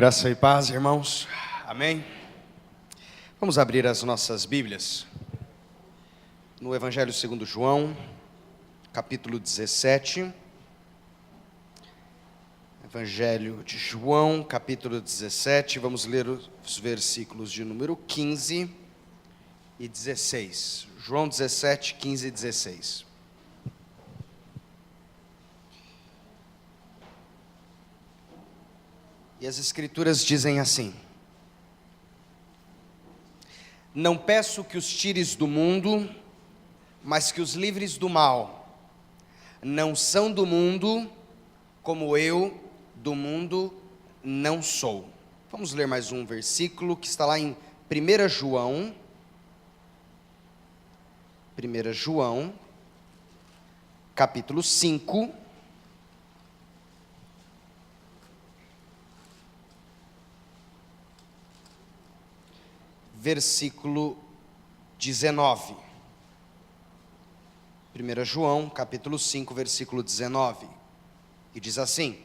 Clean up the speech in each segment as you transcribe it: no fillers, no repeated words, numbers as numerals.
Graça e paz, irmãos. Amém? Vamos abrir as nossas Bíblias no Evangelho segundo João, capítulo 17. Evangelho de João, capítulo 17. Vamos ler os versículos de número 15 e 16. João 17, 15 e 16. E as Escrituras dizem assim: não peço que os tires do mundo, mas que os livres do mal. Não são do mundo, como eu do mundo não sou. Vamos ler mais um versículo que está lá em 1 João. 1 João, capítulo 5. Versículo 19. 1 João, capítulo 5, versículo 19. E diz assim: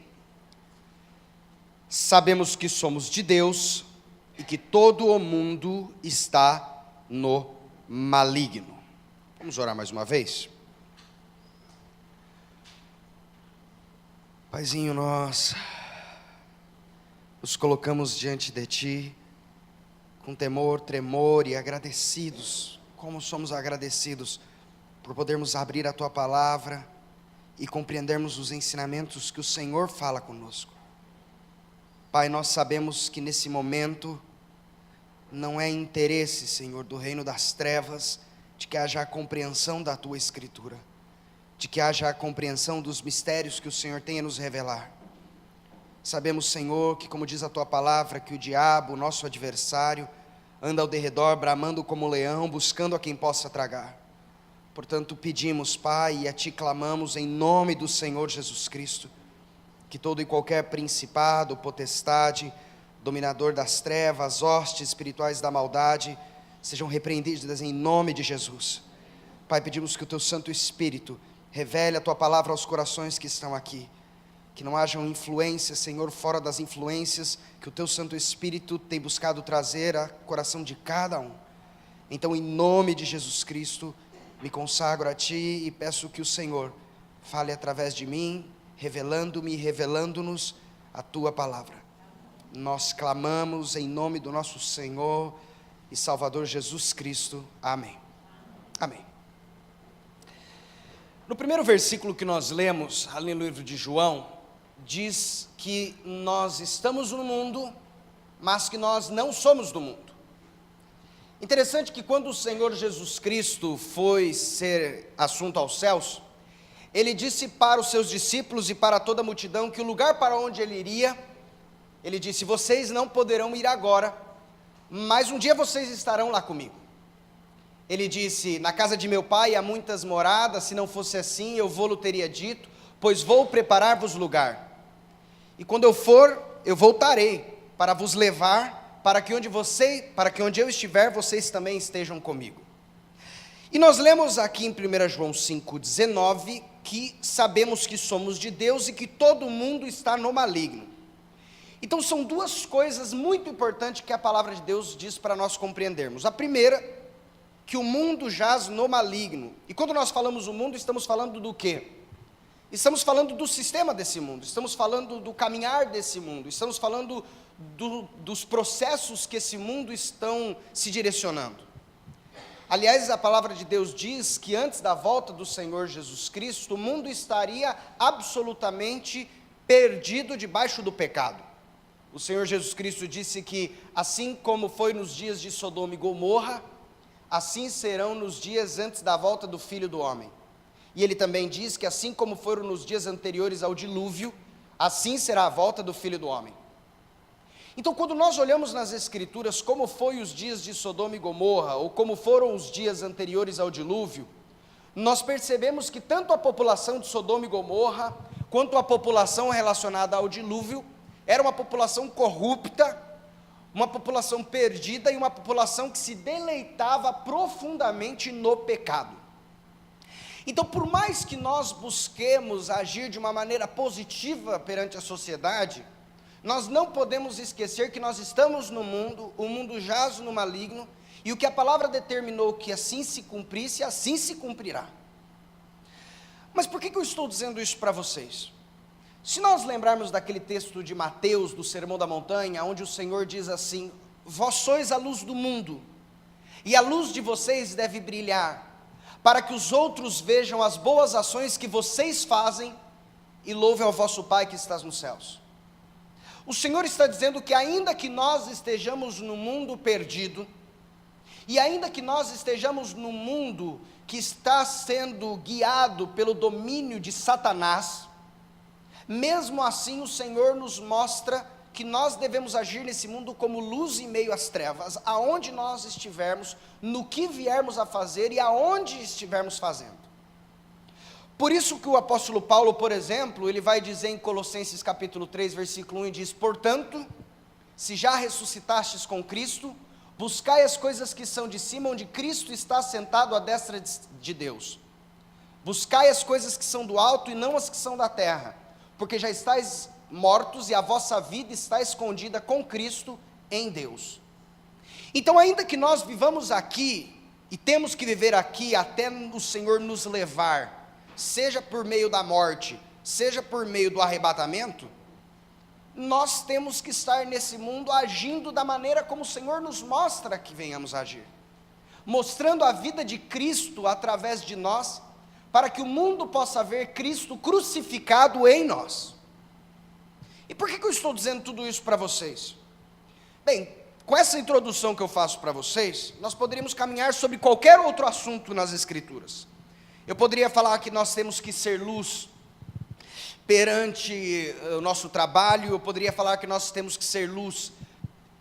sabemos que somos de Deus e que todo o mundo está no maligno. Vamos orar mais uma vez? Paizinho, nós nos colocamos diante de Ti com temor, tremor e agradecidos. Como somos agradecidos por podermos abrir a Tua Palavra e compreendermos os ensinamentos que o Senhor fala conosco. Pai, nós sabemos que nesse momento não é interesse, Senhor, do reino das trevas, de que haja a compreensão da Tua Escritura, de que haja a compreensão dos mistérios que o Senhor tem a nos revelar. Sabemos, Senhor, que como diz a Tua Palavra, que o diabo, o nosso adversário, anda ao derredor, bramando como leão, buscando a quem possa tragar. Portanto, pedimos, Pai, e a Ti clamamos em nome do Senhor Jesus Cristo, que todo e qualquer principado, potestade, dominador das trevas, hostes espirituais da maldade, sejam repreendidas em nome de Jesus. Pai, pedimos que o Teu Santo Espírito revele a Tua Palavra aos corações que estão aqui, que não hajam influências, Senhor, fora das influências que o Teu Santo Espírito tem buscado trazer ao coração de cada um. Então, em nome de Jesus Cristo, me consagro a Ti e peço que o Senhor fale através de mim, revelando-me e revelando-nos a Tua Palavra. Nós clamamos em nome do nosso Senhor e Salvador Jesus Cristo. Amém. Amém. No primeiro versículo que nós lemos, ali no livro de João, diz que nós estamos no mundo, mas que nós não somos do mundo. Interessante que quando o Senhor Jesus Cristo foi ser assunto aos céus, Ele disse para os seus discípulos e para toda a multidão que o lugar para onde Ele iria, Ele disse: vocês não poderão ir agora, mas um dia vocês estarão lá comigo. Ele disse: na casa de meu pai há muitas moradas, se não fosse assim eu vou-lhe teria dito, pois vou preparar-vos lugar. E quando eu for, eu voltarei para vos levar, para que onde eu estiver, vocês também estejam comigo. E nós lemos aqui em 1 João 5,19, que sabemos que somos de Deus e que todo mundo está no maligno. Então são duas coisas muito importantes que a palavra de Deus diz para nós compreendermos. A primeira, que o mundo jaz no maligno. E quando nós falamos o mundo, estamos falando do quê? Estamos falando do sistema desse mundo, estamos falando do caminhar desse mundo, estamos falando dos processos que esse mundo estão se direcionando. Aliás, a palavra de Deus diz que antes da volta do Senhor Jesus Cristo, o mundo estaria absolutamente perdido debaixo do pecado. O Senhor Jesus Cristo disse que assim como foi nos dias de Sodoma e Gomorra, assim serão nos dias antes da volta do Filho do Homem. E Ele também diz que assim como foram nos dias anteriores ao dilúvio, assim será a volta do Filho do Homem. Então, quando nós olhamos nas Escrituras como foi os dias de Sodoma e Gomorra, ou como foram os dias anteriores ao dilúvio, nós percebemos que tanto a população de Sodoma e Gomorra, quanto a população relacionada ao dilúvio, era uma população corrupta, uma população perdida e uma população que se deleitava profundamente no pecado. Então, por mais que nós busquemos agir de uma maneira positiva perante a sociedade, Nós não podemos esquecer que nós estamos no mundo, o mundo jaz no maligno, e o que a palavra determinou que assim se cumprisse, assim se cumprirá. Mas por que eu estou dizendo isso para vocês? Se nós lembrarmos daquele texto de Mateus, do Sermão da Montanha, onde o Senhor diz assim: vós sois a luz do mundo, e a luz de vocês deve brilhar, para que os outros vejam as boas ações que vocês fazem, e louvem ao vosso Pai que está nos céus. O Senhor está dizendo que ainda que nós estejamos no mundo perdido, e ainda que nós estejamos no mundo que está sendo guiado pelo domínio de Satanás, mesmo assim o Senhor nos mostra que nós devemos agir nesse mundo como luz em meio às trevas, aonde nós estivermos, no que viermos a fazer e aonde estivermos fazendo. Por isso que o apóstolo Paulo, por exemplo, ele vai dizer em Colossenses capítulo 3, versículo 1, e diz: portanto, se já ressuscitastes com Cristo, buscai as coisas que são de cima, onde Cristo está sentado à destra de Deus. Buscai as coisas que são do alto e não as que são da terra, porque já estáis mortos e a vossa vida está escondida com Cristo em Deus. Então, ainda que nós vivamos aqui, e temos que viver aqui até o Senhor nos levar, seja por meio da morte, seja por meio do arrebatamento, nós temos que estar nesse mundo agindo da maneira como o Senhor nos mostra que venhamos agir, mostrando a vida de Cristo através de nós, para que o mundo possa ver Cristo crucificado em nós. E por que eu estou dizendo tudo isso para vocês? Bem, com essa introdução que eu faço para vocês, nós poderíamos caminhar sobre qualquer outro assunto nas Escrituras. Eu poderia falar que nós temos que ser luz perante o nosso trabalho, eu poderia falar que nós temos que ser luz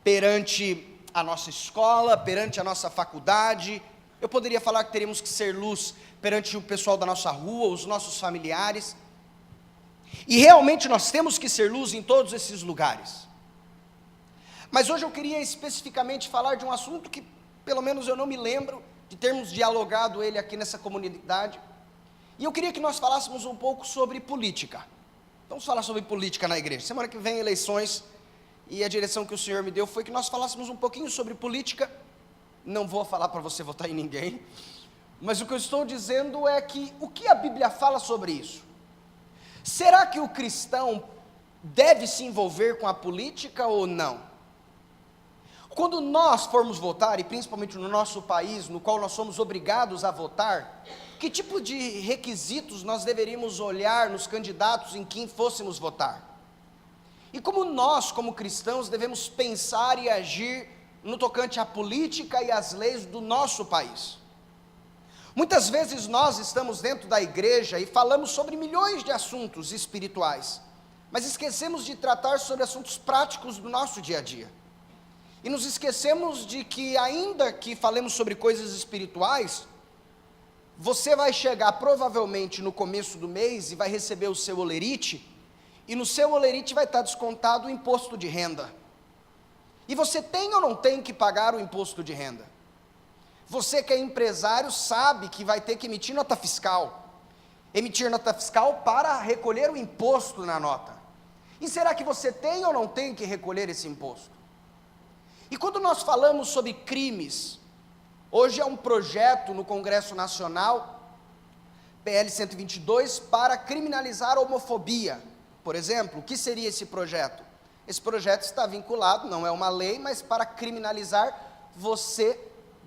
perante a nossa escola, perante a nossa faculdade, eu poderia falar que teríamos que ser luz perante o pessoal da nossa rua, os nossos familiares, e realmente nós temos que ser luz em todos esses lugares. Mas hoje eu queria especificamente falar de um assunto que, pelo menos eu não me lembro de termos dialogado ele aqui nessa comunidade, e eu queria que nós falássemos um pouco sobre política. Vamos falar sobre política na igreja. Semana que vem eleições, e a direção que o Senhor me deu foi que nós falássemos um pouquinho sobre política. Não vou falar para você votar em ninguém, mas o que eu estou dizendo é que o que a Bíblia fala sobre isso? Será que o cristão deve se envolver com a política ou não? Quando nós formos votar, e principalmente no nosso país, no qual nós somos obrigados a votar, que tipo de requisitos nós deveríamos olhar nos candidatos em quem fôssemos votar? E como nós, como cristãos, devemos pensar e agir no tocante à política e às leis do nosso país? Muitas vezes nós estamos dentro da igreja e falamos sobre milhões de assuntos espirituais, mas esquecemos de tratar sobre assuntos práticos do nosso dia a dia. E nos esquecemos de que, ainda que falemos sobre coisas espirituais, você vai chegar provavelmente no começo do mês e vai receber o seu olerite, e no seu olerite vai estar descontado o imposto de renda. E você tem ou não tem que pagar o imposto de renda? Você que é empresário sabe que vai ter que emitir nota fiscal. Emitir nota fiscal para recolher o imposto na nota. E será que você tem ou não tem que recolher esse imposto? E quando nós falamos sobre crimes, hoje é um projeto no Congresso Nacional, PL 122, para criminalizar a homofobia. Por exemplo, o que seria esse projeto? Esse projeto está vinculado, não é uma lei, mas para criminalizar você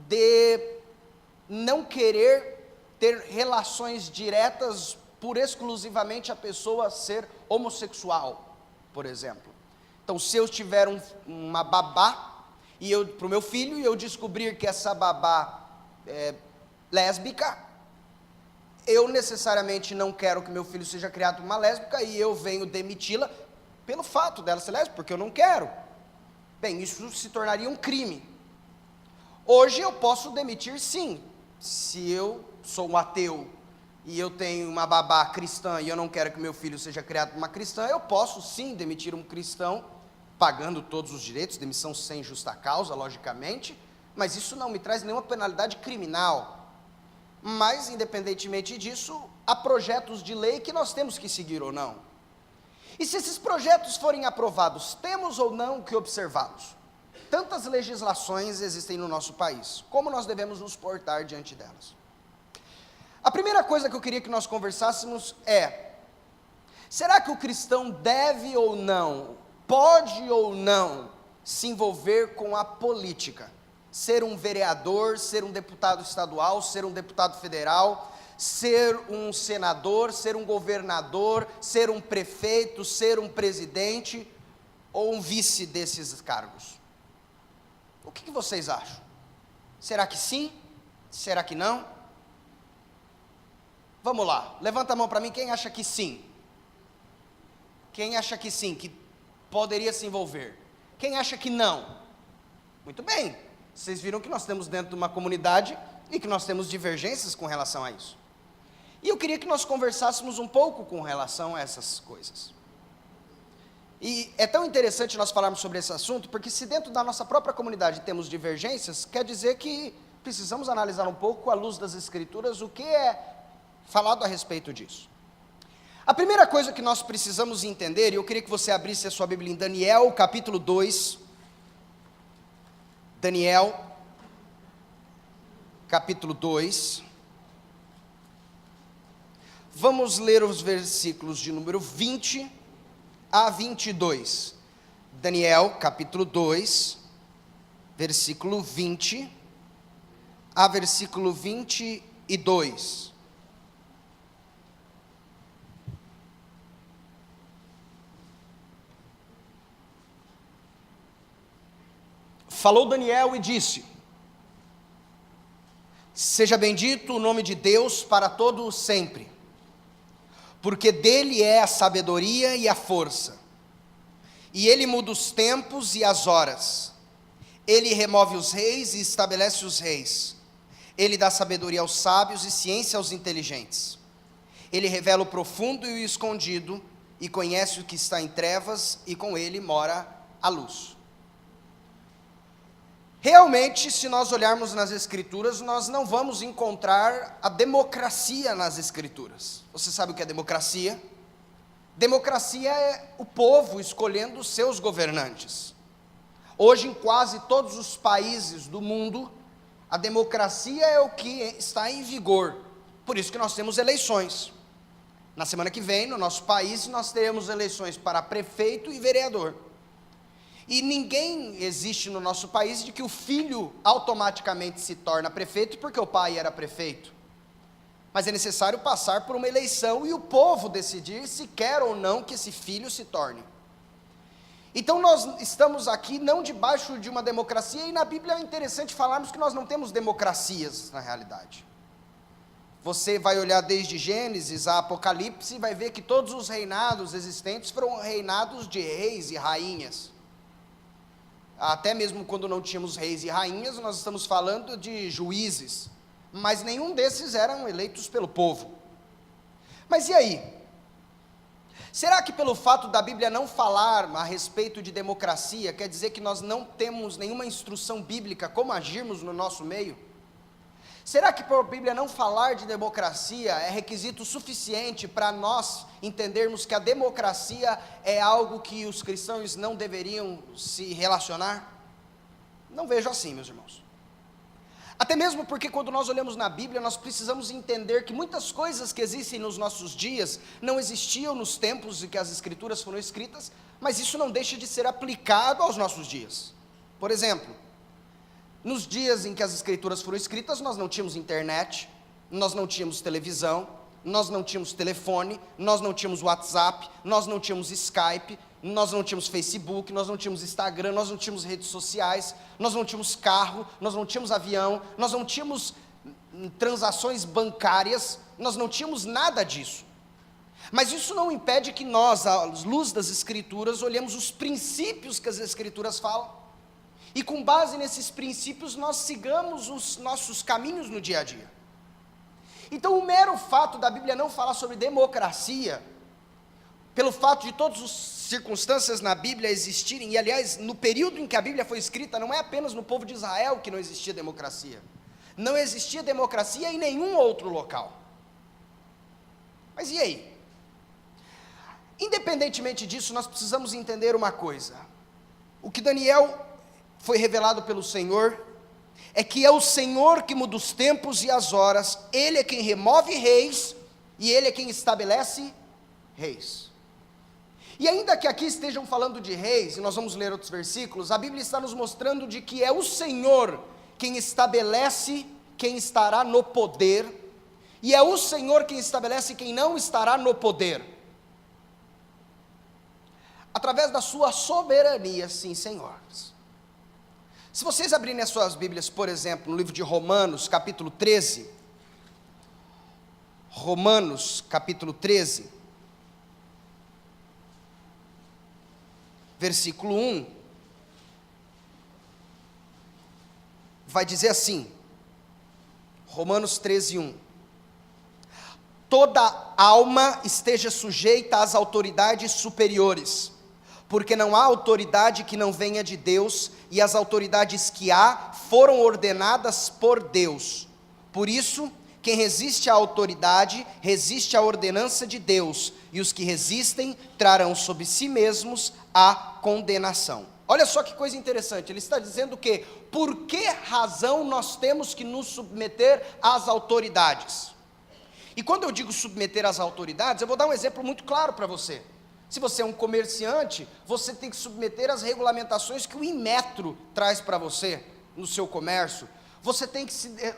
de não querer ter relações diretas por exclusivamente a pessoa ser homossexual, por exemplo. Então, se eu tiver uma babá, para o meu filho, e eu descobrir que essa babá é lésbica, eu necessariamente não quero que meu filho seja criado por uma lésbica, e eu venho demiti-la pelo fato dela ser lésbica, porque eu não quero. Bem, isso se tornaria um crime. Hoje eu posso demitir sim, se eu sou um ateu, e eu tenho uma babá cristã, e eu não quero que meu filho seja criado por uma cristã, eu posso sim demitir um cristão, pagando todos os direitos, demissão sem justa causa, logicamente, mas isso não me traz nenhuma penalidade criminal. Mas, independentemente disso, há projetos de lei que nós temos que seguir ou não. E se esses projetos forem aprovados, temos ou não que observá-los? Tantas legislações existem no nosso país, como nós devemos nos portar diante delas? A primeira coisa que eu queria que nós conversássemos é: será que o cristão deve ou não, pode ou não, se envolver com a política? Ser um vereador, ser um deputado estadual, ser um deputado federal, ser um senador, ser um governador, ser um prefeito, ser um presidente ou um vice desses cargos? O que vocês acham? Será que sim? Será que não? Vamos lá, levanta a mão para mim, quem acha que sim? Quem acha que sim, que poderia se envolver? Quem acha que não? Muito bem, vocês viram que nós estamos dentro de uma comunidade e que nós temos divergências com relação a isso. E eu queria que nós conversássemos um pouco com relação a essas coisas. E é tão interessante nós falarmos sobre esse assunto, porque se dentro da nossa própria comunidade temos divergências, quer dizer que precisamos analisar um pouco, à luz das Escrituras, o que é falado a respeito disso. A primeira coisa que nós precisamos entender, e eu queria que você abrisse a sua Bíblia em Daniel, capítulo 2. Daniel, capítulo 2. Vamos ler os versículos de número 20 a 22. Daniel, capítulo 2, versículo 20 a versículo 22. Falou Daniel e disse: seja bendito o nome de Deus para todo sempre, porque dele é a sabedoria e a força, e ele muda os tempos e as horas, ele remove os reis e estabelece os reis, ele dá sabedoria aos sábios e ciência aos inteligentes, ele revela o profundo e o escondido, e conhece o que está em trevas, e com ele mora a luz. Realmente, se nós olharmos nas Escrituras, nós não vamos encontrar a democracia nas Escrituras. Você sabe o que é democracia? Democracia é o povo escolhendo os seus governantes. Hoje, em quase todos os países do mundo, a democracia é o que está em vigor. Por isso que nós temos eleições. Na semana que vem, no nosso país, nós teremos eleições para prefeito e vereador. E ninguém existe no nosso país de que o filho automaticamente se torna prefeito porque o pai era prefeito. Mas é necessário passar por uma eleição e o povo decidir se quer ou não que esse filho se torne. Então nós estamos aqui não debaixo de uma democracia, e na Bíblia é interessante falarmos que nós não temos democracias na realidade. Você vai olhar desde Gênesis a Apocalipse e vai ver que todos os reinados existentes foram reinados de reis e rainhas. Até mesmo quando não tínhamos reis e rainhas, nós estamos falando de juízes, mas nenhum desses eram eleitos pelo povo. Mas e aí? Será que pelo fato da Bíblia não falar a respeito de democracia, quer dizer que nós não temos nenhuma instrução bíblica como agirmos no nosso meio? Será que por a Bíblia não falar de democracia é requisito suficiente para nós entendermos que a democracia é algo que os cristãos não deveriam se relacionar? Não vejo assim, meus irmãos. Até mesmo porque quando nós olhamos na Bíblia, nós precisamos entender que muitas coisas que existem nos nossos dias não existiam nos tempos em que as Escrituras foram escritas, mas isso não deixa de ser aplicado aos nossos dias. Por exemplo, nos dias em que as Escrituras foram escritas, nós não tínhamos internet, nós não tínhamos televisão, nós não tínhamos telefone, nós não tínhamos WhatsApp, nós não tínhamos Skype, nós não tínhamos Facebook, nós não tínhamos Instagram, nós não tínhamos redes sociais, nós não tínhamos carro, nós não tínhamos avião, nós não tínhamos transações bancárias, nós não tínhamos nada disso. Mas isso não impede que nós, à luz das Escrituras, olhemos os princípios que as Escrituras falam, e com base nesses princípios nós sigamos os nossos caminhos no dia a dia. Então o mero fato da Bíblia não falar sobre democracia, pelo fato de todas as circunstâncias na Bíblia existirem, e aliás, no período em que a Bíblia foi escrita, não é apenas no povo de Israel que não existia democracia. Não existia democracia em nenhum outro local. Mas e aí? Independentemente disso, nós precisamos entender uma coisa. O que Daniel foi revelado pelo Senhor é que é o Senhor que muda os tempos e as horas, Ele é quem remove reis e Ele é quem estabelece reis. E ainda que aqui estejam falando de reis, e nós vamos ler outros versículos, a Bíblia está nos mostrando de que é o Senhor quem estabelece quem estará no poder, e é o Senhor quem estabelece quem não estará no poder, através da sua soberania, sim, senhores. Se vocês abrirem as suas Bíblias, por exemplo, no livro de Romanos, capítulo 13, Romanos, capítulo 13, versículo 1, vai dizer assim, Romanos 13, 1, toda alma esteja sujeita às autoridades superiores, porque não há autoridade que não venha de Deus, e as autoridades que há foram ordenadas por Deus. Por isso, quem resiste à autoridade, resiste à ordenança de Deus, e os que resistem trarão sobre si mesmos a condenação. Olha só que coisa interessante, ele está dizendo que, por que razão nós temos que nos submeter às autoridades? E quando eu digo submeter às autoridades, eu vou dar um exemplo muito claro para você. Se você é um comerciante, você tem que submeter às regulamentações que o Inmetro traz para você no seu comércio. Você tem que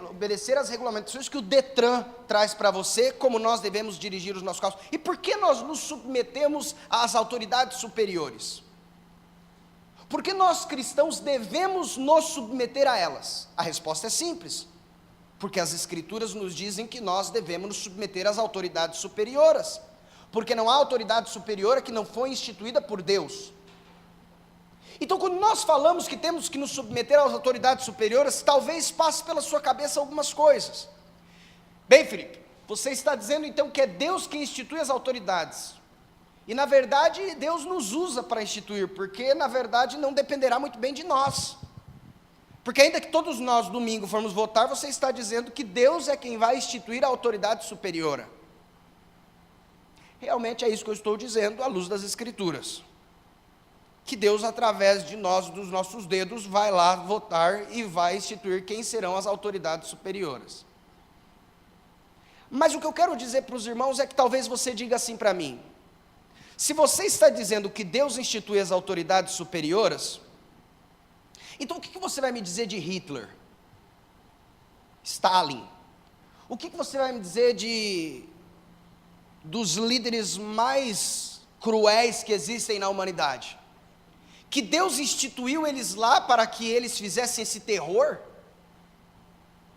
obedecer às regulamentações que o Detran traz para você, como nós devemos dirigir os nossos carros. E por que nós nos submetemos às autoridades superiores? Porque nós cristãos devemos nos submeter a elas. A resposta é simples. Porque as Escrituras nos dizem que nós devemos nos submeter às autoridades superiores. Porque não há autoridade superior que não foi instituída por Deus. Então, quando nós falamos que temos que nos submeter às autoridades superiores, talvez passe pela sua cabeça algumas coisas. Bem, Felipe, você está dizendo então que é Deus quem institui as autoridades. E na verdade, Deus nos usa para instituir, porque na verdade não dependerá muito bem de nós. Porque ainda que todos nós, domingo, formos votar, você está dizendo que Deus é quem vai instituir a autoridade superior. Realmente é isso que eu estou dizendo à luz das Escrituras. Que Deus, através de nós, dos nossos dedos, vai lá votar e vai instituir quem serão as autoridades superiores. Mas o que eu quero dizer para os irmãos é que talvez você diga assim para mim: se você está dizendo que Deus institui as autoridades superiores, então o que você vai me dizer de Hitler, Stalin? O que você vai me dizer dos líderes mais cruéis que existem na humanidade? Que Deus instituiu eles lá para que eles fizessem esse terror?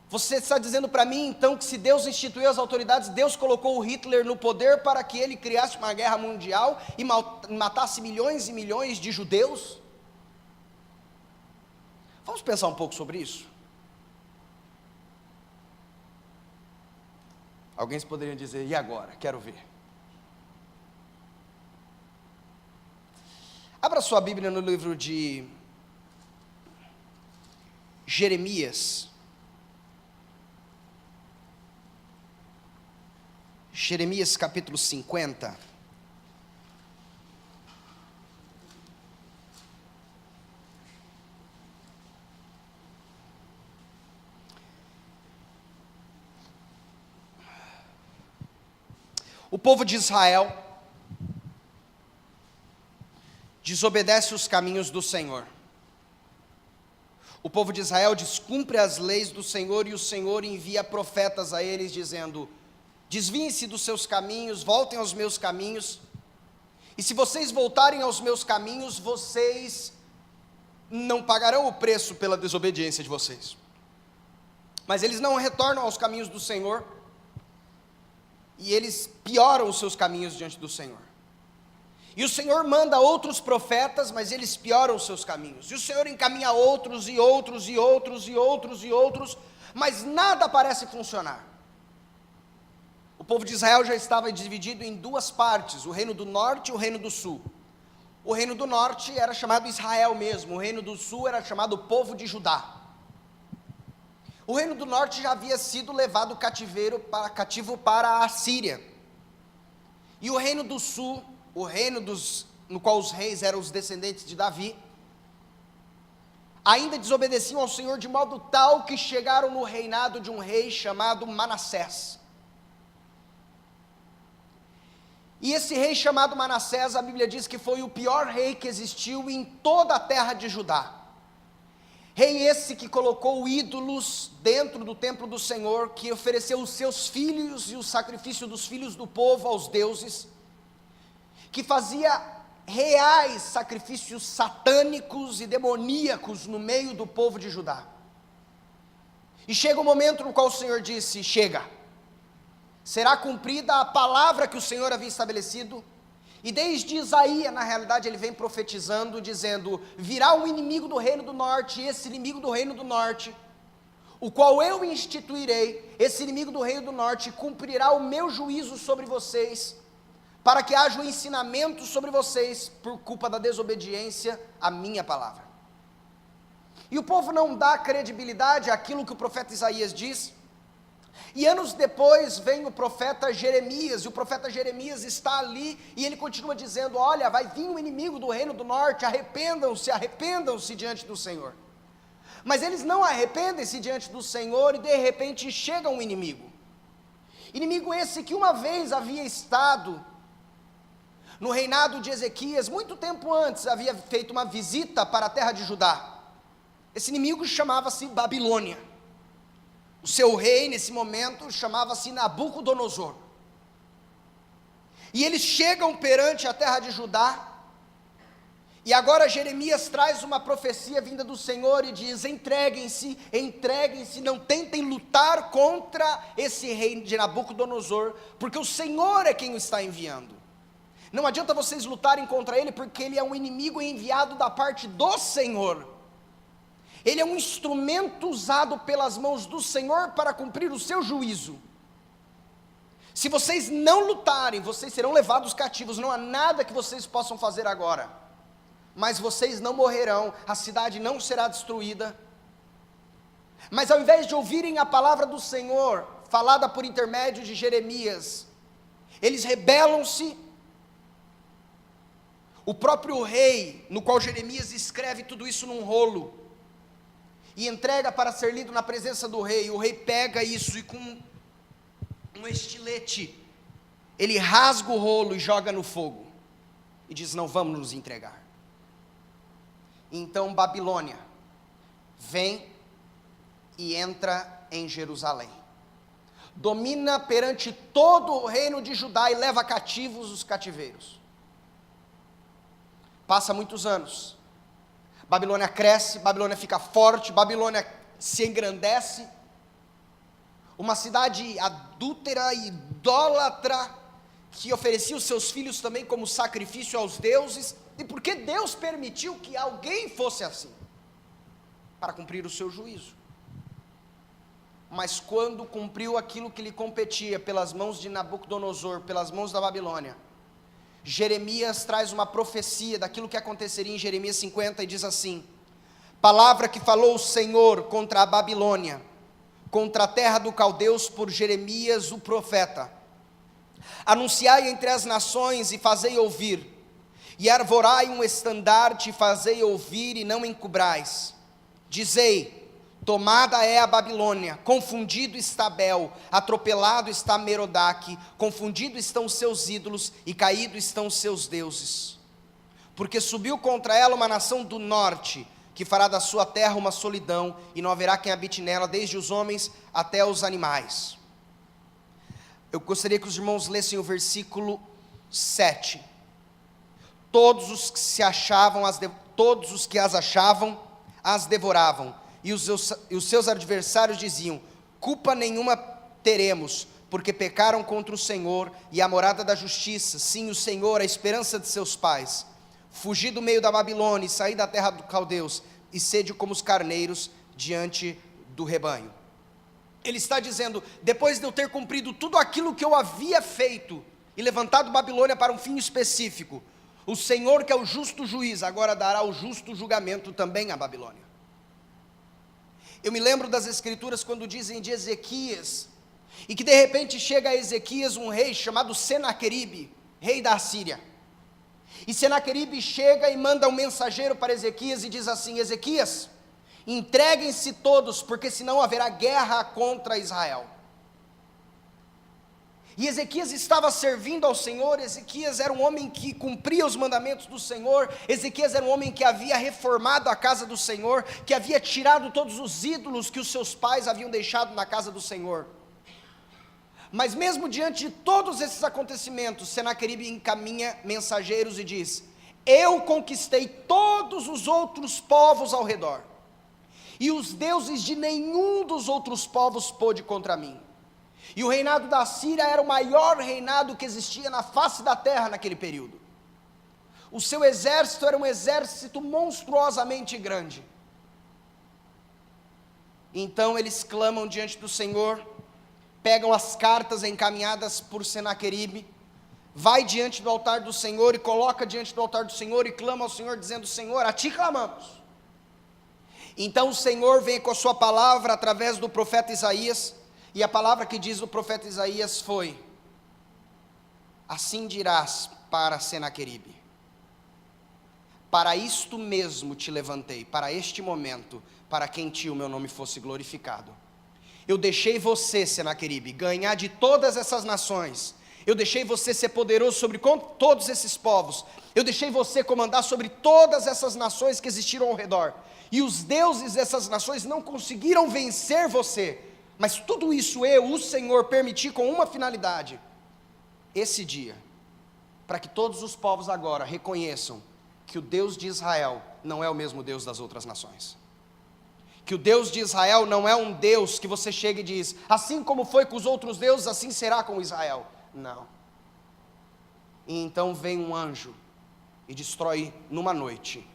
Você está dizendo para mim então que se Deus instituiu as autoridades, Deus colocou o Hitler no poder para que ele criasse uma guerra mundial e matasse milhões e milhões de judeus? Vamos pensar um pouco sobre isso? Alguém poderia dizer, e agora? Quero ver. Abra sua Bíblia no livro de Jeremias. Jeremias capítulo 50. O povo de Israel desobedece os caminhos do Senhor. O povo de Israel descumpre as leis do Senhor e o Senhor envia profetas a eles dizendo: desviem-se dos seus caminhos, voltem aos meus caminhos, e se vocês voltarem aos meus caminhos, vocês não pagarão o preço pela desobediência de vocês. Mas eles não retornam aos caminhos do Senhor, e eles pioram os seus caminhos diante do Senhor. E o Senhor manda outros profetas, mas eles pioram os seus caminhos. E o Senhor encaminha outros, e outros, e outros, e outros, e outros, mas nada parece funcionar. O povo de Israel já estava dividido em duas partes, o reino do norte e o reino do sul. O reino do norte era chamado Israel mesmo, o reino do sul era chamado povo de Judá. O reino do norte já havia sido levado cativo para a Síria. E o reino do sul o reino no qual os reis eram os descendentes de Davi, ainda desobedeciam ao Senhor de modo tal que chegaram no reinado de um rei chamado Manassés. E esse rei chamado Manassés, a Bíblia diz que foi o pior rei que existiu em toda a terra de Judá. Rei esse que colocou ídolos dentro do templo do Senhor, que ofereceu os seus filhos e o sacrifício dos filhos do povo aos deuses, que fazia reais sacrifícios satânicos e demoníacos no meio do povo de Judá. E chega o momento no qual o Senhor disse: chega, será cumprida a palavra que o Senhor havia estabelecido. E desde Isaías, na realidade, ele vem profetizando, dizendo: virá um inimigo do reino do norte, e esse inimigo do reino do norte, o qual eu instituirei, esse inimigo do reino do norte cumprirá o meu juízo sobre vocês, para que haja um ensinamento sobre vocês, por culpa da desobediência à minha palavra. E o povo não dá credibilidade àquilo que o profeta Isaías diz. E anos depois vem o profeta Jeremias, e o profeta Jeremias está ali, e ele continua dizendo: olha, vai vir um inimigo do reino do norte, arrependam-se diante do Senhor. Mas eles não arrependem-se diante do Senhor, e de repente chega um inimigo. Inimigo esse que uma vez havia estado no reinado de Ezequias, muito tempo antes, havia feito uma visita para a terra de Judá. Esse inimigo chamava-se Babilônia. O seu rei, nesse momento, chamava-se Nabucodonosor. E eles chegam perante a terra de Judá, e agora Jeremias traz uma profecia vinda do Senhor e diz: entreguem-se, não tentem lutar contra esse rei de Nabucodonosor, porque o Senhor é quem o está enviando. Não adianta vocês lutarem contra ele, porque ele é um inimigo enviado da parte do Senhor. Ele é um instrumento usado pelas mãos do Senhor para cumprir o seu juízo. Se vocês não lutarem, vocês serão levados cativos, não há nada que vocês possam fazer agora. Mas vocês não morrerão, a cidade não será destruída. Mas ao invés de ouvirem a palavra do Senhor, falada por intermédio de Jeremias, eles rebelam-se. O próprio rei, no qual Jeremias escreve tudo isso num rolo, e entrega para ser lido na presença do rei. O rei pega isso e com um estilete, ele rasga o rolo e joga no fogo, e diz: não vamos nos entregar. Então Babilônia vem e entra em Jerusalém, domina perante todo o reino de Judá e leva cativos os cativeiros. Passa muitos anos, Babilônia cresce, Babilônia fica forte, Babilônia se engrandece, uma cidade adúltera e idólatra, que oferecia os seus filhos também como sacrifício aos deuses. E por que Deus permitiu que alguém fosse assim? Para cumprir o seu juízo. Mas quando cumpriu aquilo que lhe competia pelas mãos de Nabucodonosor, pelas mãos da Babilônia, Jeremias traz uma profecia daquilo que aconteceria em Jeremias 50 e diz assim: palavra que falou o Senhor contra a Babilônia, contra a terra dos caldeus por Jeremias o profeta. Anunciai entre as nações e fazei ouvir, e arvorai um estandarte e fazei ouvir e não encobrais. Dizei: tomada é a Babilônia, confundido está Bel, atropelado está Merodach, confundido estão os seus ídolos e caído estão os seus deuses. Porque subiu contra ela uma nação do norte, que fará da sua terra uma solidão, e não haverá quem habite nela, desde os homens até os animais. Eu gostaria que os irmãos lessem o versículo 7. Todos os que se achavam, todos os que as achavam, as devoravam. E os seus adversários diziam: culpa nenhuma teremos, porque pecaram contra o Senhor e a morada da justiça, sim, o Senhor, a esperança de seus pais. Fugi do meio da Babilônia e saí da terra dos caldeus, e sede como os carneiros diante do rebanho. Ele está dizendo: depois de eu ter cumprido tudo aquilo que eu havia feito, e levantado Babilônia para um fim específico, o Senhor, que é o justo juiz, agora dará o justo julgamento também à Babilônia. Eu me lembro das escrituras quando dizem de Ezequias, e que de repente chega a Ezequias um rei chamado Senaqueribe, rei da Assíria. E Senaqueribe chega e manda um mensageiro para Ezequias e diz assim: Ezequias, entreguem-se todos, porque senão haverá guerra contra Israel. E Ezequias estava servindo ao Senhor. Ezequias era um homem que cumpria os mandamentos do Senhor. Ezequias era um homem que havia reformado a casa do Senhor, que havia tirado todos os ídolos que os seus pais haviam deixado na casa do Senhor. Mas mesmo diante de todos esses acontecimentos, Senaqueribe encaminha mensageiros e diz: eu conquistei todos os outros povos ao redor, e os deuses de nenhum dos outros povos pôde contra mim. E o reinado da Síria era o maior reinado que existia na face da terra naquele período. O seu exército era um exército monstruosamente grande. Então eles clamam diante do Senhor, pegam as cartas encaminhadas por Senaqueribe, vai diante do altar do Senhor e coloca diante do altar do Senhor e clama ao Senhor dizendo: Senhor, a ti clamamos. Então o Senhor vem com a sua palavra através do profeta Isaías, e a palavra que diz o profeta Isaías foi: assim dirás para Senaqueribe, para isto mesmo te levantei, para este momento, para que em ti o meu nome fosse glorificado. Eu deixei você, Senaqueribe, ganhar de todas essas nações. Eu deixei você ser poderoso sobre todos esses povos. Eu deixei você comandar sobre todas essas nações que existiram ao redor. E os deuses dessas nações não conseguiram vencer você. Mas tudo isso eu, o Senhor, permiti com uma finalidade: esse dia, para que todos os povos agora reconheçam que o Deus de Israel não é o mesmo Deus das outras nações. Que o Deus de Israel não é um Deus que você chega e diz: assim como foi com os outros deuses, assim será com Israel. Não. E então vem um anjo e destrói numa noite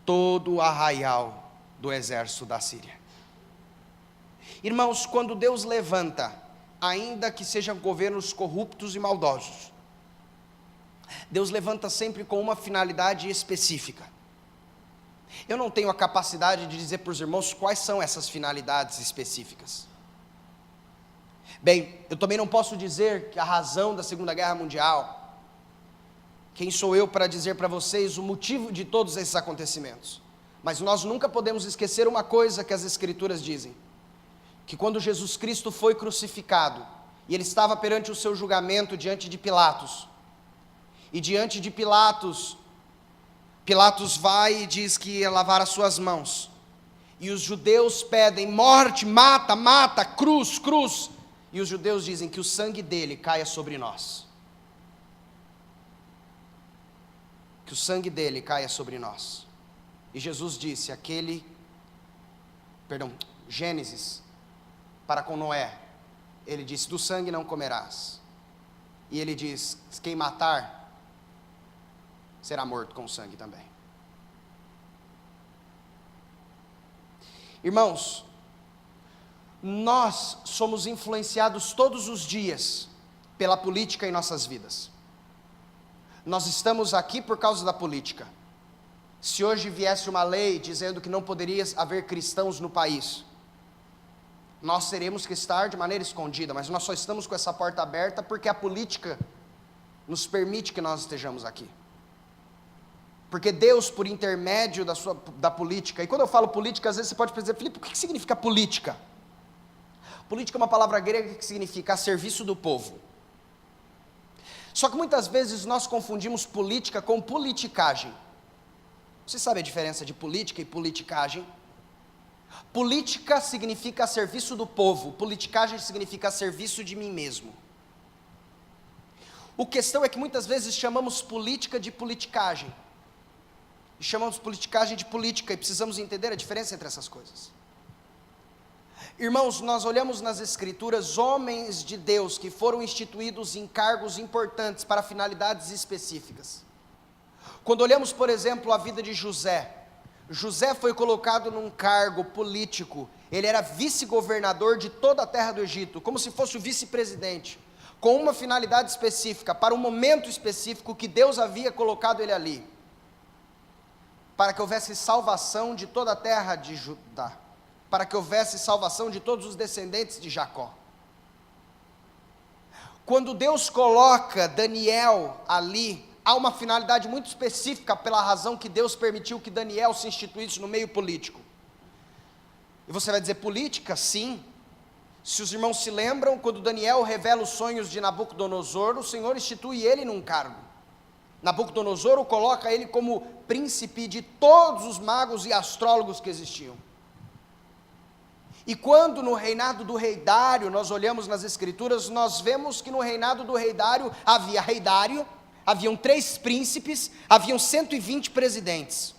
todo o arraial do exército da Síria. Irmãos, quando Deus levanta, ainda que sejam governos corruptos e maldosos, Deus levanta sempre com uma finalidade específica. Eu não tenho a capacidade de dizer para os irmãos quais são essas finalidades específicas. Bem, eu também não posso dizer que a razão da Segunda Guerra Mundial. Quem sou eu para dizer para vocês o motivo de todos esses acontecimentos? Mas nós nunca podemos esquecer uma coisa que as Escrituras dizem: que quando Jesus Cristo foi crucificado, e ele estava perante o seu julgamento diante de Pilatos, e diante de Pilatos vai e diz que ia lavar as suas mãos, e os judeus pedem: morte, mata, mata, cruz, cruz, e os judeus dizem que o sangue dele caia sobre nós, que o sangue dele caia sobre nós. E Jesus disse, Gênesis, para com Noé, ele disse: do sangue não comerás, e ele diz: quem matar, será morto com sangue também. Irmãos, nós somos influenciados todos os dias pela política em nossas vidas. Nós estamos aqui por causa da política. Se hoje viesse uma lei dizendo que não poderia haver cristãos no país, nós teremos que estar de maneira escondida, mas nós só estamos com essa porta aberta porque a política nos permite que nós estejamos aqui. Porque Deus, por intermédio da política, e quando eu falo política, às vezes você pode dizer: Filipe, o que significa política? Política é uma palavra grega que significa a serviço do povo. Só que muitas vezes nós confundimos política com politicagem. Você sabe a diferença de política e politicagem? Política significa a serviço do povo, politicagem significa a serviço de mim mesmo. A questão é que muitas vezes chamamos política de politicagem, e chamamos politicagem de política, e precisamos entender a diferença entre essas coisas. Irmãos, nós olhamos nas Escrituras homens de Deus que foram instituídos em cargos importantes para finalidades específicas. Quando olhamos, por exemplo, a vida de José, José foi colocado num cargo político. Ele era vice-governador de toda a terra do Egito, como se fosse o vice-presidente, com uma finalidade específica, para um momento específico que Deus havia colocado ele ali, para que houvesse salvação de toda a terra de Judá, para que houvesse salvação de todos os descendentes de Jacó. Quando Deus coloca Daniel ali, há uma finalidade muito específica pela razão que Deus permitiu que Daniel se instituísse no meio político. E você vai dizer, política? Sim. Se os irmãos se lembram, quando Daniel revela os sonhos de Nabucodonosor, o Senhor institui ele num cargo. Nabucodonosor o coloca ele como príncipe de todos os magos e astrólogos que existiam. E quando no reinado do rei Dário, nós olhamos nas escrituras, nós vemos que no reinado do rei Dário havia rei Dário, haviam 3 príncipes, haviam 120 presidentes.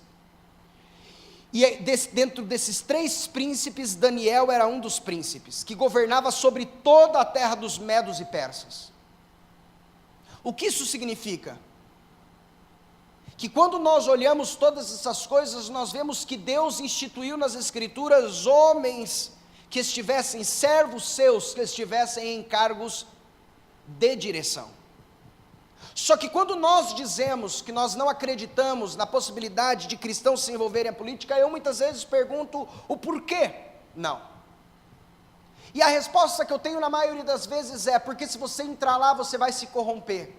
E dentro desses 3 príncipes, Daniel era um dos príncipes, que governava sobre toda a terra dos medos e persas. O que isso significa? Que quando nós olhamos todas essas coisas, nós vemos que Deus instituiu nas escrituras homens que estivessem, servos seus, que estivessem em cargos de direção. Só que quando nós dizemos que nós não acreditamos na possibilidade de cristãos se envolverem em política, eu muitas vezes pergunto o porquê não. E a resposta que eu tenho na maioria das vezes é, porque se você entrar lá, você vai se corromper.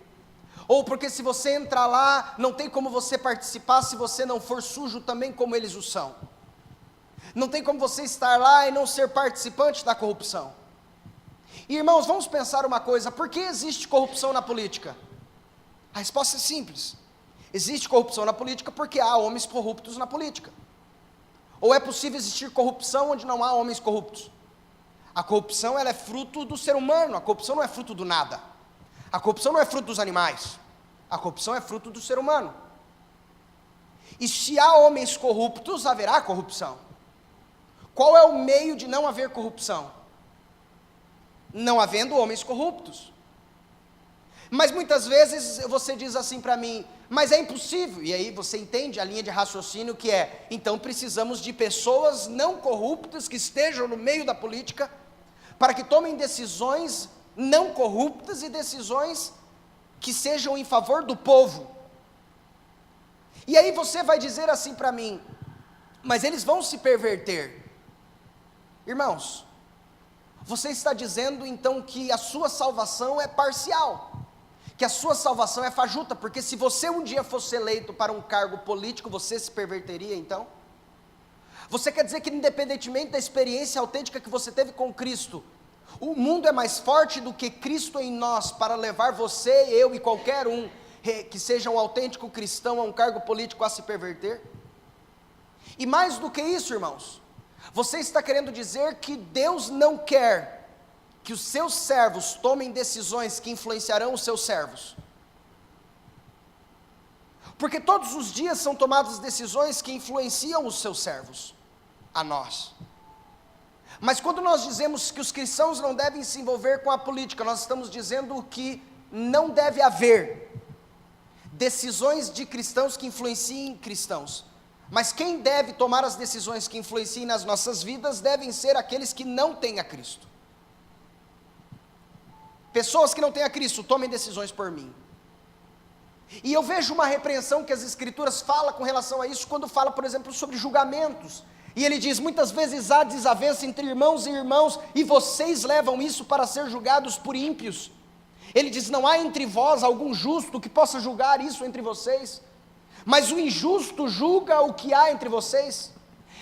Ou porque se você entrar lá, não tem como você participar se você não for sujo também como eles o são. Não tem como você estar lá e não ser participante da corrupção. E, irmãos, vamos pensar uma coisa, por que existe corrupção na política? A resposta é simples. Existe corrupção na política porque há homens corruptos na política. Ou é possível existir corrupção onde não há homens corruptos? A corrupção, ela é fruto do ser humano, a corrupção não é fruto do nada. A corrupção não é fruto dos animais, a corrupção é fruto do ser humano. E se há homens corruptos, haverá corrupção. Qual é o meio de não haver corrupção? Não havendo homens corruptos. Mas muitas vezes você diz assim para mim, mas é impossível, e aí você entende a linha de raciocínio que é, então precisamos de pessoas não corruptas que estejam no meio da política, para que tomem decisões não corruptas e decisões que sejam em favor do povo. E aí você vai dizer assim para mim, mas eles vão se perverter. Irmãos, você está dizendo então que a sua salvação é parcial, que a sua salvação é fajuta, porque se você um dia fosse eleito para um cargo político, você se perverteria então? Você quer dizer que independentemente da experiência autêntica que você teve com Cristo, o mundo é mais forte do que Cristo em nós para levar você, eu e qualquer um que seja um autêntico cristão a um cargo político a se perverter? E mais do que isso, irmãos, você está querendo dizer que Deus não quer que os seus servos tomem decisões que influenciarão os seus servos? Porque todos os dias são tomadas decisões que influenciam os seus servos, a nós. Mas quando nós dizemos que os cristãos não devem se envolver com a política, nós estamos dizendo que não deve haver decisões de cristãos que influenciem cristãos. Mas quem deve tomar as decisões que influenciem nas nossas vidas devem ser aqueles que não têm a Cristo. Pessoas que não têm a Cristo, tomem decisões por mim. E eu vejo uma repreensão que as Escrituras falam com relação a isso, quando fala, por exemplo, sobre julgamentos. E ele diz, muitas vezes há desavença entre irmãos e irmãos, e vocês levam isso para ser julgados por ímpios. Ele diz, não há entre vós algum justo que possa julgar isso entre vocês, mas o injusto julga o que há entre vocês.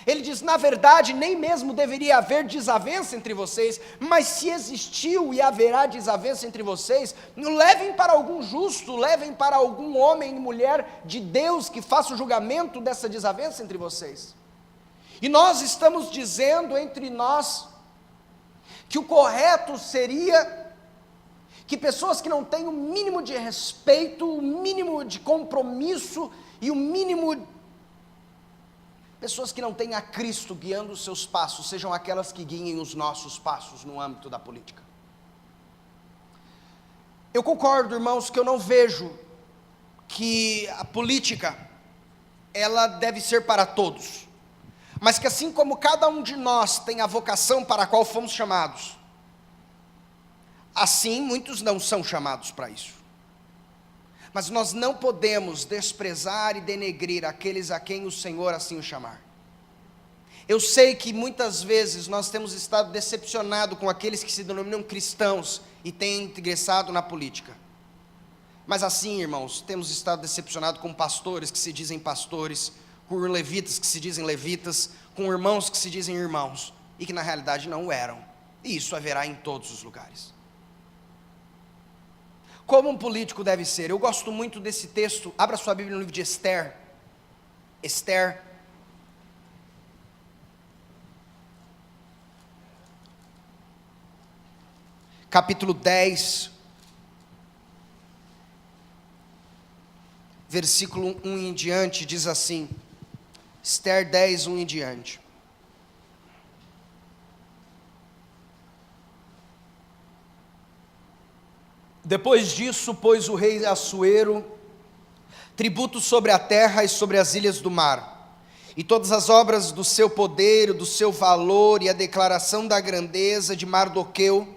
Ele diz, na verdade, nem mesmo deveria haver desavença entre vocês, mas se existiu e haverá desavença entre vocês, levem para algum justo, levem para algum homem e mulher de Deus que faça o julgamento dessa desavença entre vocês. E nós estamos dizendo entre nós que o correto seria que pessoas que não têm o mínimo de respeito, o mínimo de compromisso e o mínimo, pessoas que não têm a Cristo guiando os seus passos, sejam aquelas que guiem os nossos passos no âmbito da política. Eu concordo, irmãos, que eu não vejo que a política, ela deve ser para todos. Mas que assim como cada um de nós tem a vocação para a qual fomos chamados, assim muitos não são chamados para isso. Mas nós não podemos desprezar e denegrir aqueles a quem o Senhor assim o chamar. Eu sei que muitas vezes nós temos estado decepcionados com aqueles que se denominam cristãos e têm ingressado na política. Mas assim, irmãos, temos estado decepcionados com pastores que se dizem pastores, com levitas que se dizem levitas, com irmãos que se dizem irmãos, e que na realidade não eram. E isso haverá em todos os lugares. Como um político deve ser? Eu gosto muito desse texto. Abra sua Bíblia no livro de Esther. Esther. Capítulo 10. Versículo 1 em diante, diz assim. Esther 10, 1 em diante. Depois disso, pôs o rei Assuero tributo sobre a terra e sobre as ilhas do mar, e todas as obras do seu poder, do seu valor, e a declaração da grandeza de Mardoqueu,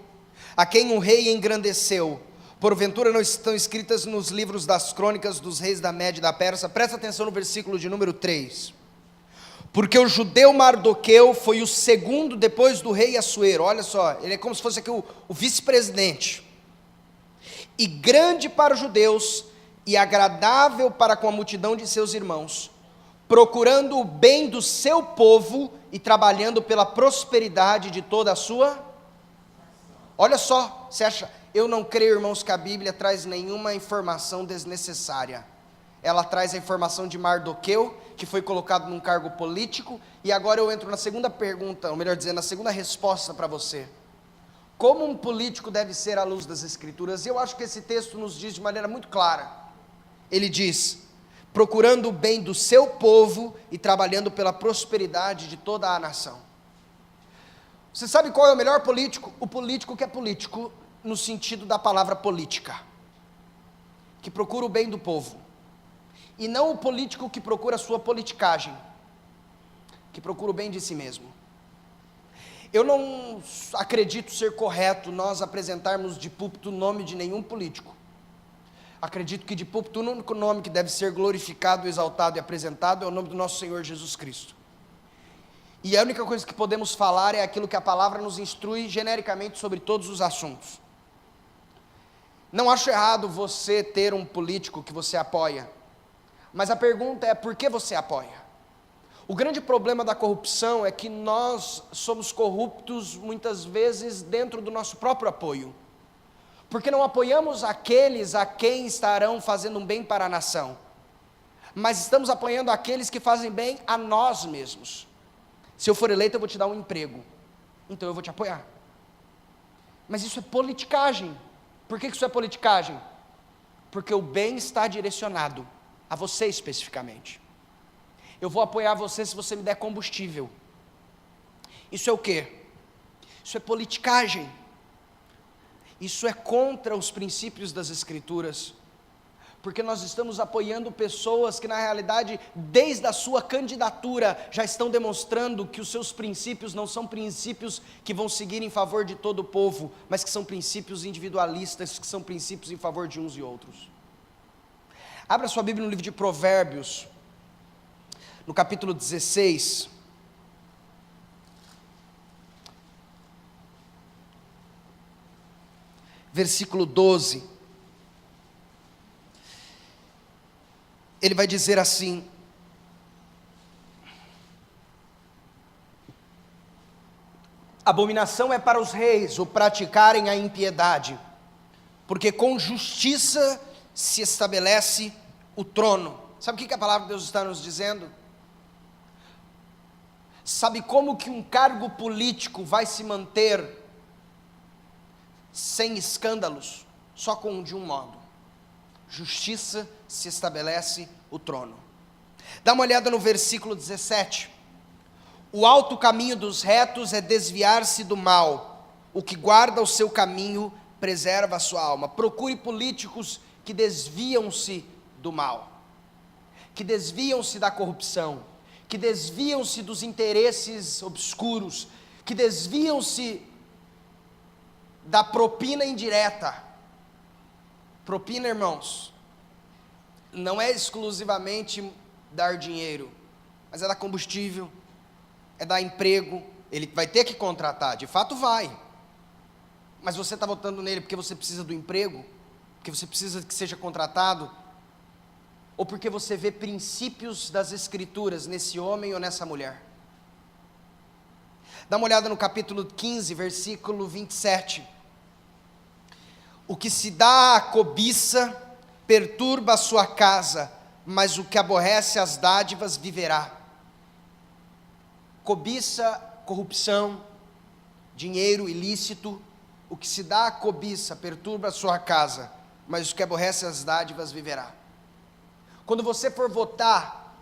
a quem o rei engrandeceu, porventura não estão escritas nos livros das crônicas dos reis da Média e da Pérsia. Presta atenção no versículo de número 3. Porque o judeu Mardoqueu foi o segundo depois do rei Assuero. Olha só, ele é como se fosse aqui o vice-presidente. E grande para os judeus, e agradável para com a multidão de seus irmãos, procurando o bem do seu povo, e trabalhando pela prosperidade de toda a sua. Olha só, você acha, eu não creio, irmãos, que a Bíblia traz nenhuma informação desnecessária. Ela traz a informação de Mardoqueu, que foi colocado num cargo político, e agora eu entro na segunda pergunta, ou melhor dizendo, na segunda resposta para você. Como um político deve ser à luz das Escrituras? Eu acho que esse texto nos diz de maneira muito clara. Ele diz, procurando o bem do seu povo e trabalhando pela prosperidade de toda a nação. Você sabe qual é o melhor político? O político que é político no sentido da palavra política, que procura o bem do povo, e não o político que procura a sua politicagem, que procura o bem de si mesmo. Eu não acredito ser correto nós apresentarmos de púlpito o nome de nenhum político. Acredito que de púlpito o único nome que deve ser glorificado, exaltado e apresentado é o nome do nosso Senhor Jesus Cristo. E a única coisa que podemos falar é aquilo que a palavra nos instrui genericamente sobre todos os assuntos. Não acho errado você ter um político que você apoia, mas a pergunta é por que você apoia? O grande problema da corrupção é que nós somos corruptos muitas vezes dentro do nosso próprio apoio, porque não apoiamos aqueles a quem estarão fazendo um bem para a nação, mas estamos apoiando aqueles que fazem bem a nós mesmos. Se eu for eleito eu vou te dar um emprego, então eu vou te apoiar. Mas isso é politicagem. Por que isso é politicagem? Porque o bem está direcionado a você especificamente. Eu vou apoiar você se você me der combustível. Isso é o quê? Isso é politicagem. Isso é contra os princípios das Escrituras, porque nós estamos apoiando pessoas que na realidade, desde a sua candidatura, já estão demonstrando que os seus princípios não são princípios que vão seguir em favor de todo o povo, mas que são princípios individualistas, que são princípios em favor de uns e outros. Abra sua Bíblia no livro de Provérbios, no capítulo 16, versículo 12, ele vai dizer assim: abominação é para os reis o praticarem a impiedade, porque com justiça se estabelece o trono. Sabe o que a palavra de Deus está nos dizendo? Sabe como que um cargo político vai se manter sem escândalos? Só de um modo: justiça se estabelece o trono. Dá uma olhada no versículo 17. O alto caminho dos retos é desviar-se do mal, o que guarda o seu caminho preserva a sua alma. Procure políticos que desviam-se do mal, que desviam-se da corrupção, que desviam-se dos interesses obscuros, que desviam-se da propina indireta. Propina, irmãos, não é exclusivamente dar dinheiro, mas é dar combustível, é dar emprego. Ele vai ter que contratar, de fato vai, mas você está votando nele porque você precisa do emprego? porque você precisa que seja contratado, ou porque você vê princípios das Escrituras nesse homem ou nessa mulher. Dá uma olhada no capítulo 15, versículo 27. O que se dá à cobiça perturba a sua casa, mas o que aborrece as dádivas viverá. Cobiça, corrupção, dinheiro ilícito, o que se dá à cobiça perturba a sua casa, mas o que aborrece as dádivas viverá. Quando você for votar,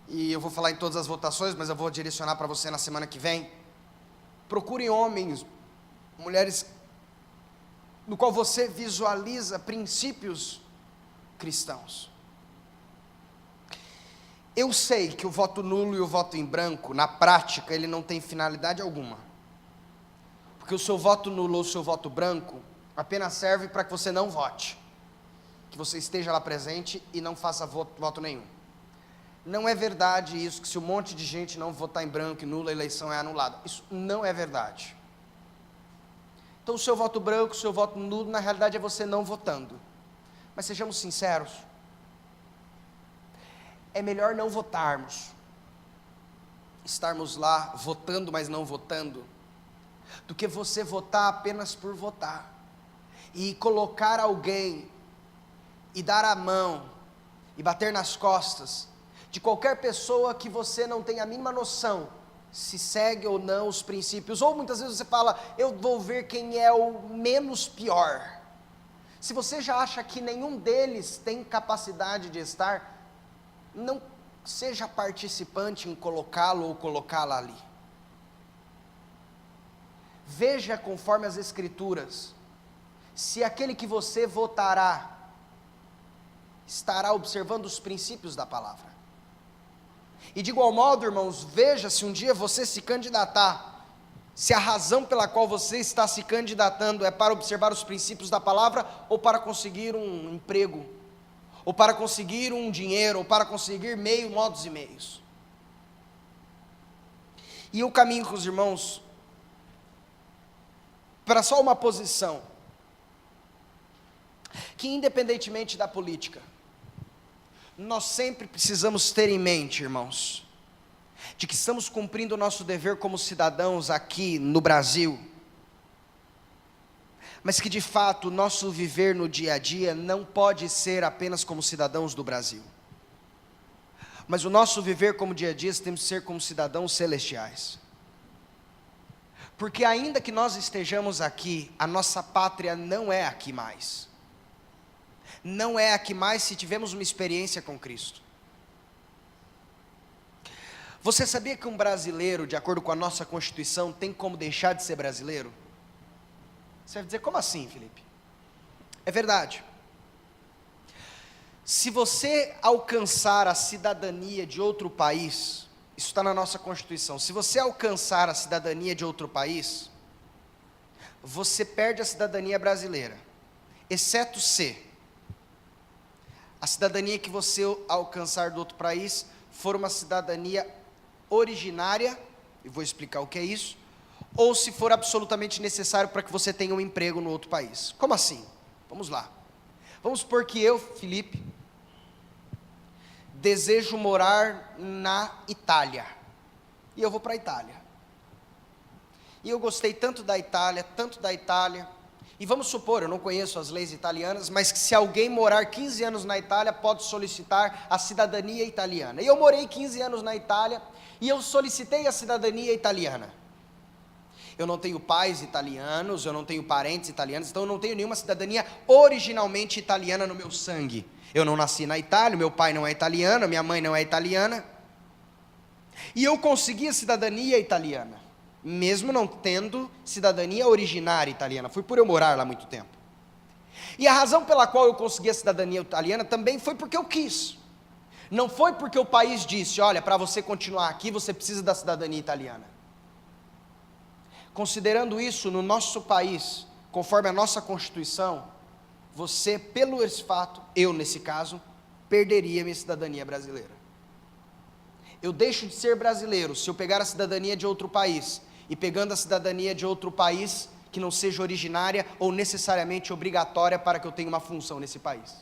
e eu vou falar em todas as votações, mas eu vou direcionar para você na semana que vem, procure homens, mulheres, no qual você visualiza princípios cristãos. Eu sei que o voto nulo e o voto em branco, na prática, ele não tem finalidade alguma. Porque o seu voto nulo ou o seu voto branco apenas serve para que você não vote. Que você esteja lá presente e não faça voto nenhum. Não é verdade isso, que se um monte de gente não votar em branco e nulo, a eleição é anulada. Isso não é verdade. Então o seu voto branco, o seu voto nulo, na realidade é você não votando. Mas sejamos sinceros, é melhor não votarmos, estarmos lá votando, mas não votando, do que você votar apenas por votar, e colocar alguém, e dar a mão, e bater nas costas, de qualquer pessoa que você não tem a mínima noção, se segue ou não os princípios, ou muitas vezes você fala, eu vou ver quem é o menos pior. Se você já acha que nenhum deles tem capacidade de estar, não seja participante em colocá-lo ou colocá-la ali. Veja conforme as Escrituras, se aquele que você votará, estará observando os princípios da palavra. E de igual modo, irmãos, veja se um dia você se candidatar, se a razão pela qual você está se candidatando é para observar os princípios da palavra, ou para conseguir um emprego, ou para conseguir um dinheiro, ou para conseguir modos e meios. E eu caminho com os irmãos para só uma posição, que independentemente da política, nós sempre precisamos ter em mente, irmãos, de que estamos cumprindo o nosso dever como cidadãos aqui no Brasil, mas que de fato o nosso viver no dia a dia não pode ser apenas como cidadãos do Brasil, mas o nosso viver como dia a dia tem que ser como cidadãos celestiais, porque ainda que nós estejamos aqui, a nossa pátria não é aqui mais, não é aqui mais se tivermos uma experiência com Cristo. Você sabia que um brasileiro, de acordo com a nossa Constituição, tem como deixar de ser brasileiro? Você vai dizer, como assim, Felipe? É verdade. Se você alcançar a cidadania de outro país, isso está na nossa Constituição, se você alcançar a cidadania de outro país, você perde a cidadania brasileira, exceto se a cidadania que você alcançar do outro país for uma cidadania originária, e vou explicar o que é isso, ou se for absolutamente necessário para que você tenha um emprego no outro país. Como assim? Vamos lá. Vamos supor que eu, Felipe, desejo morar na Itália, e eu vou para a Itália, e eu gostei tanto da Itália, e vamos supor, eu não conheço as leis italianas, mas que se alguém morar 15 anos na Itália, pode solicitar a cidadania italiana. E eu morei 15 anos na Itália, e eu solicitei a cidadania italiana. Eu não tenho pais italianos, eu não tenho parentes italianos, então eu não tenho nenhuma cidadania originalmente italiana no meu sangue. Eu não nasci na Itália, meu pai não é italiano, minha mãe não é italiana. E eu consegui a cidadania italiana, mesmo não tendo cidadania originária italiana, foi por eu morar lá muito tempo. E a razão pela qual eu consegui a cidadania italiana também foi porque eu quis. Não foi porque o país disse, olha, para você continuar aqui, você precisa da cidadania italiana. Considerando isso, no nosso país, conforme a nossa Constituição, você, pelo esse fato, eu nesse caso, perderia minha cidadania brasileira. Eu deixo de ser brasileiro se eu pegar a cidadania de outro país, e pegando a cidadania de outro país, que não seja originária ou necessariamente obrigatória para que eu tenha uma função nesse país.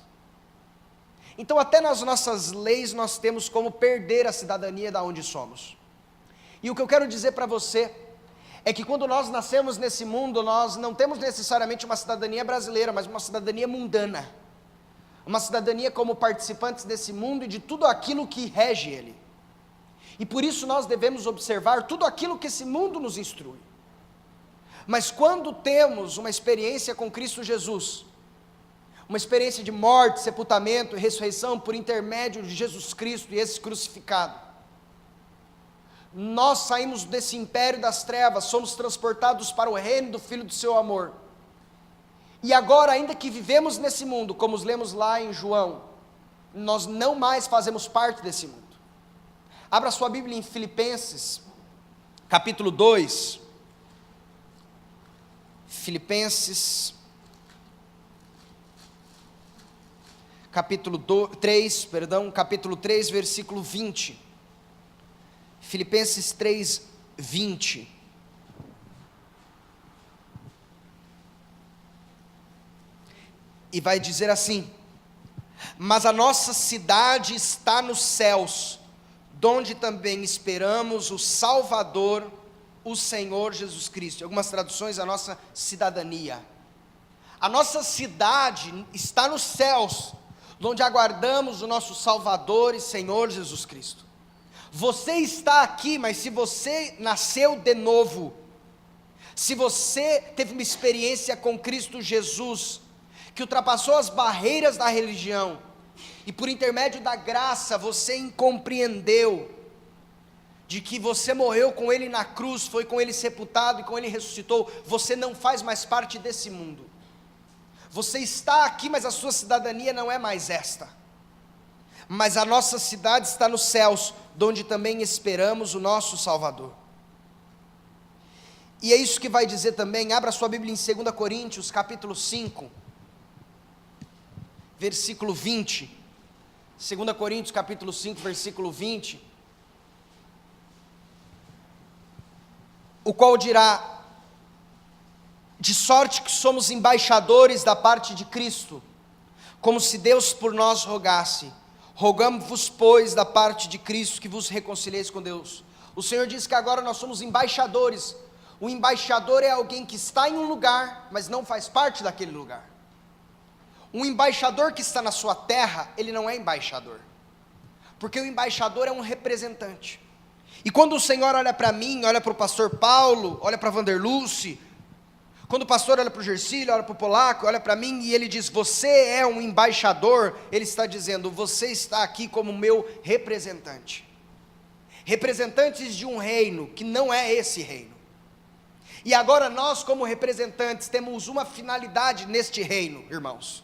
Então, até nas nossas leis, nós temos como perder a cidadania da onde somos. E o que eu quero dizer para você é que quando nós nascemos nesse mundo, nós não temos necessariamente uma cidadania brasileira, mas uma cidadania mundana. Uma cidadania como participantes desse mundo e de tudo aquilo que rege ele. E por isso nós devemos observar tudo aquilo que esse mundo nos instrui. Mas quando temos uma experiência com Cristo Jesus, uma experiência de morte, sepultamento e ressurreição por intermédio de Jesus Cristo e esse crucificado, nós saímos desse império das trevas, somos transportados para o reino do Filho do seu amor. E agora, ainda que vivemos nesse mundo, como lemos lá em João, nós não mais fazemos parte desse mundo. Abra sua Bíblia em Filipenses, capítulo 2. Filipenses, capítulo 3, versículo 20. Filipenses 3, 20. E vai dizer assim: mas a nossa cidade está nos céus, donde também esperamos o Salvador, o Senhor Jesus Cristo. Em algumas traduções, a nossa cidadania. A nossa cidade está nos céus, onde aguardamos o nosso Salvador e Senhor Jesus Cristo. Você está aqui, mas se você nasceu de novo, se você teve uma experiência com Cristo Jesus, que ultrapassou as barreiras da religião, e por intermédio da graça você compreendeu de que você morreu com Ele na cruz, foi com Ele sepultado e com Ele ressuscitou, você não faz mais parte desse mundo. Você está aqui, mas a sua cidadania não é mais esta. Mas a nossa cidade está nos céus, donde também esperamos o nosso Salvador. E é isso que vai dizer também, abra sua Bíblia em 2 Coríntios, capítulo 5, versículo 20. 2 Coríntios, capítulo 5, versículo 20. O qual dirá: de sorte que somos embaixadores da parte de Cristo, como se Deus por nós rogasse. Rogamos-vos, pois, da parte de Cristo, que vos reconcilieis com Deus. O Senhor diz que agora nós somos embaixadores. O embaixador é alguém que está em um lugar, mas não faz parte daquele lugar. Um embaixador que está na sua terra, ele não é embaixador, porque o embaixador é um representante. E quando o Senhor olha para mim, olha para o pastor Paulo, olha para a Vanderluce, quando o pastor olha para o Gercílio, olha para o Polaco, olha para mim e ele diz: você é um embaixador, ele está dizendo: você está aqui como meu representante. Representantes de um reino que não é esse reino. E agora nós, como representantes, temos uma finalidade neste reino, irmãos.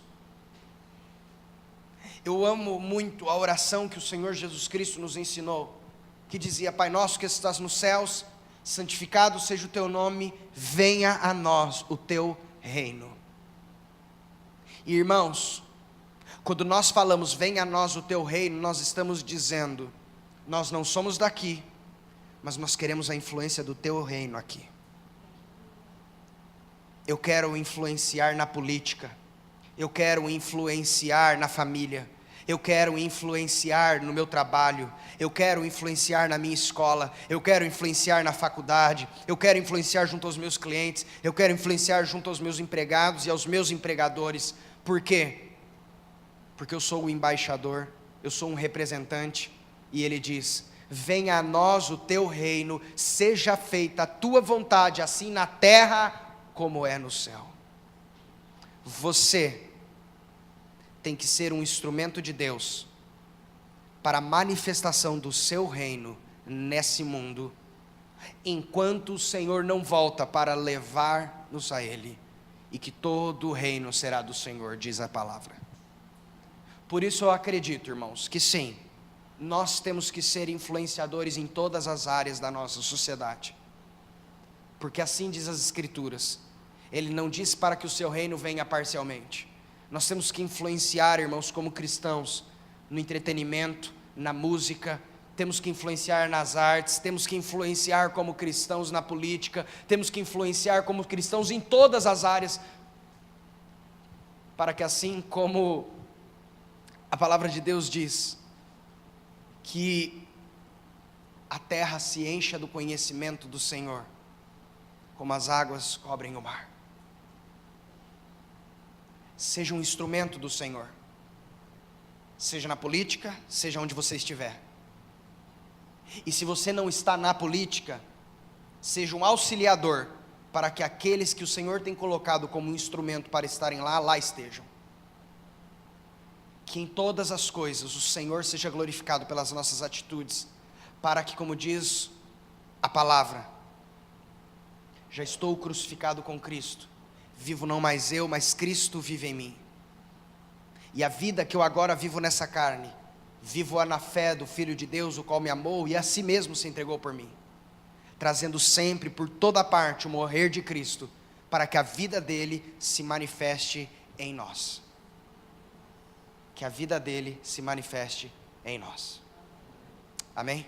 Eu amo muito a oração que o Senhor Jesus Cristo nos ensinou, que dizia: Pai nosso que estás nos céus, santificado seja o teu nome, venha a nós o teu reino. E irmãos, quando nós falamos venha a nós o teu reino, nós estamos dizendo: nós não somos daqui, mas nós queremos a influência do teu reino aqui. Eu quero influenciar na política, eu quero influenciar na família, eu quero influenciar no meu trabalho, eu quero influenciar na minha escola, eu quero influenciar na faculdade, eu quero influenciar junto aos meus clientes, eu quero influenciar junto aos meus empregados e aos meus empregadores. Por quê? Porque eu sou o embaixador, eu sou um representante, e ele diz: venha a nós o teu reino, seja feita a tua vontade, assim na terra como é no céu. Você tem que ser um instrumento de Deus para a manifestação do seu reino nesse mundo, enquanto o Senhor não volta para levar-nos a Ele, e que todo o reino será do Senhor, diz a palavra. Por isso eu acredito, irmãos, que sim, nós temos que ser influenciadores em todas as áreas da nossa sociedade, porque assim diz as Escrituras. Ele não diz para que o seu reino venha parcialmente. Nós temos que influenciar, irmãos, como cristãos, no entretenimento, na música, temos que influenciar nas artes, temos que influenciar como cristãos na política, temos que influenciar como cristãos em todas as áreas, para que assim como a palavra de Deus diz, que a terra se encha do conhecimento do Senhor, como as águas cobrem o mar. Seja um instrumento do Senhor, seja na política, seja onde você estiver. E se você não está na política, seja um auxiliador, para que aqueles que o Senhor tem colocado como instrumento para estarem lá, lá estejam. Que em todas as coisas o Senhor seja glorificado pelas nossas atitudes, para que, como diz a palavra, já estou crucificado com Cristo, vivo não mais eu, mas Cristo vive em mim. E a vida que eu agora vivo nessa carne, vivo-a na fé do Filho de Deus, o qual me amou e a si mesmo se entregou por mim, trazendo sempre por toda parte o morrer de Cristo, para que a vida dele se manifeste em nós. Que a vida dele se manifeste em nós. Amém?